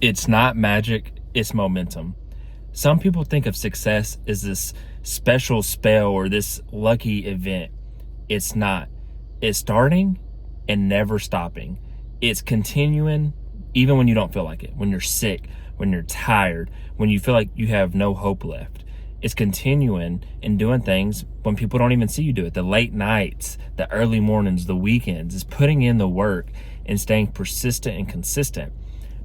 It's not magic, it's momentum. Some people think of success as this special spell or this lucky event. It's not. It's starting and never stopping. It's continuing even when you don't feel like it, when you're sick, when you're tired, when you feel like you have no hope left. It's continuing and doing things when people don't even see you do it. The late nights, the early mornings, the weekends. It's putting in the work and staying persistent and consistent.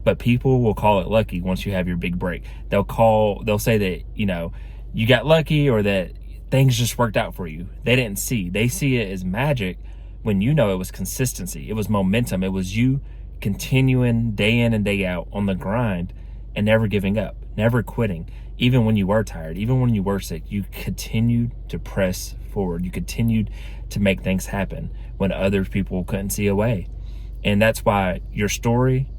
But people will call it lucky once you have your big break. They'll say that, you got lucky or that things just worked out for you. They didn't see. They see it as magic when it was consistency. It was momentum. It was you continuing day in and day out on the grind and never giving up, never quitting. Even when you were tired, even when you were sick, you continued to press forward. You continued to make things happen when other people couldn't see a way. And that's why your story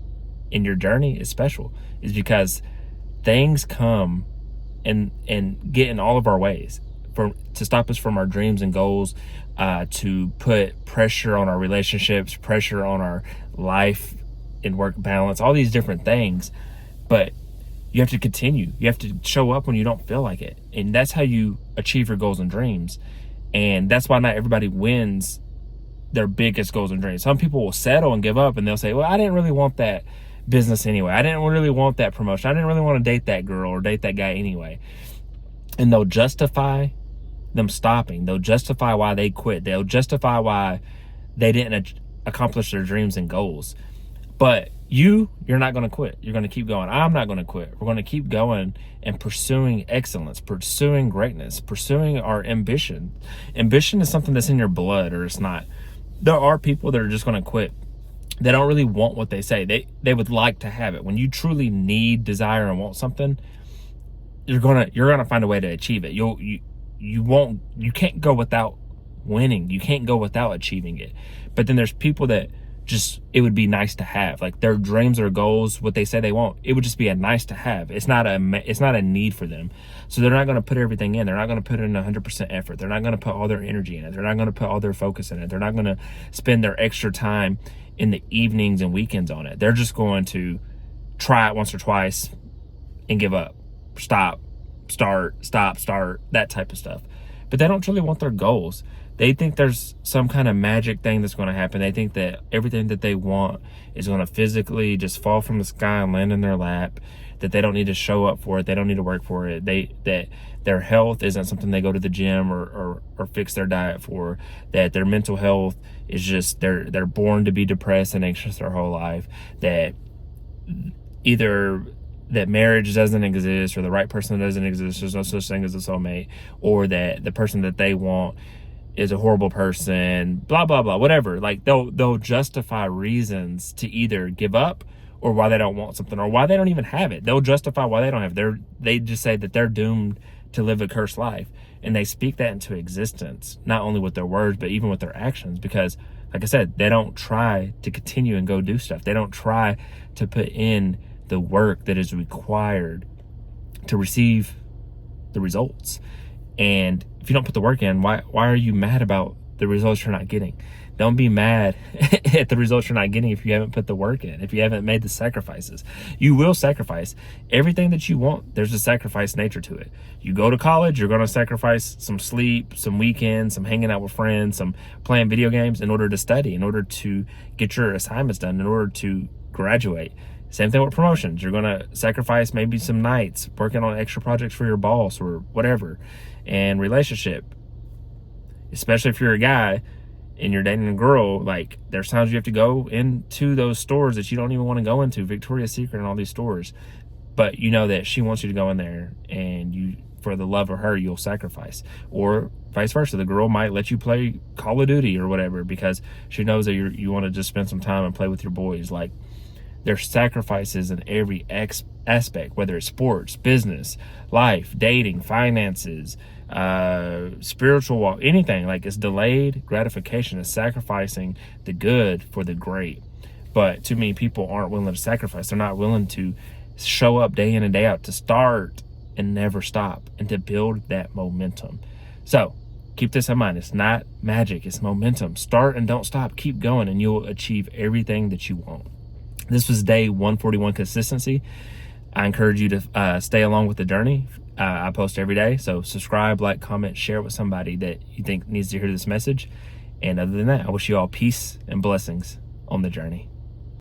and your journey is special, is because things come and get in all of our ways to stop us from our dreams and goals, to put pressure on our relationships, pressure on our life and work balance, all these different things. But you have to continue. You have to show up when you don't feel like it. And that's how you achieve your goals and dreams. And that's why not everybody wins their biggest goals and dreams. Some people will settle and give up, and they'll say, well, I didn't really want that business anyway. I didn't really want that promotion. I didn't really want to date that girl or date that guy anyway. And they'll justify them stopping. They'll justify why they quit. They'll justify why they didn't accomplish their dreams and goals. But you're not going to quit. You're going to keep going. I'm not going to quit. We're going to keep going and pursuing excellence, pursuing greatness, pursuing our ambition. Ambition is something that's in your blood, or it's not. There are people that are just going to quit. They don't really want what they say. They would like to have it. When you truly need, desire, and want something, you're gonna find a way to achieve it. You can't go without winning. You can't go without achieving it. But then there's people that it would be nice to have, like their dreams or goals, what they say they want. It would just be a nice to have. It's not a need for them. So they're not going to put everything in. They're not going to put in 100% effort. They're not going to put all their energy in it. They're not going to put all their focus in it. They're not going to spend their extra time in the evenings and weekends on it. They're just going to try it once or twice and give up, stop, start, that type of stuff. But they don't truly want their goals. They think there's some kind of magic thing that's going to happen. They think that everything that they want is going to physically just fall from the sky and land in their lap, that they don't need to show up for it. They don't need to work for it. That their health isn't something they go to the gym or fix their diet for, that their mental health is just, they're born to be depressed and anxious their whole life, that either that marriage doesn't exist or the right person doesn't exist, there's no such thing as a soulmate, or that the person that they want is a horrible person, blah, blah, blah, whatever. Like they'll justify reasons to either give up or why they don't want something or why they don't even have it. They'll justify why they don't have it. They just say that they're doomed to live a cursed life. And they speak that into existence, not only with their words, but even with their actions. Because like I said, they don't try to continue and go do stuff. They don't try to put in the work that is required to receive the results. And if you don't put the work in, why are you mad about the results you're not getting? Don't be mad at the results you're not getting if you haven't put the work in, if you haven't made the sacrifices. You will sacrifice everything that you want. There's a sacrifice nature to it. You go to college, you're going to sacrifice some sleep, some weekends, some hanging out with friends, some playing video games in order to study, in order to get your assignments done, in order to graduate. Same thing with promotions. You're going to sacrifice maybe some nights working on extra projects for your boss or whatever. And relationship, especially if you're a guy and you're dating a girl, like there's times you have to go into those stores that you don't even want to go into, Victoria's Secret and all these stores, but you know that she wants you to go in there, and you, for the love of her, you'll sacrifice. Or vice versa, the girl might let you play Call of Duty or whatever because she knows that you want to just spend some time and play with your boys. Like there's sacrifices in every aspect, whether it's sports, business, life, dating, finances, spiritual walk, anything. Like it's delayed gratification. It's sacrificing the good for the great. But too many people aren't willing to sacrifice. They're not willing to show up day in and day out, to start and never stop, and to build that momentum. So keep this in mind. It's not magic, it's momentum. Start and don't stop. Keep going and you'll achieve everything that you want. This was day 141 consistency. I encourage you to stay along with the journey. I post every day, so subscribe, like, comment, share it with somebody that you think needs to hear this message. And other than that, I wish you all peace and blessings on the journey.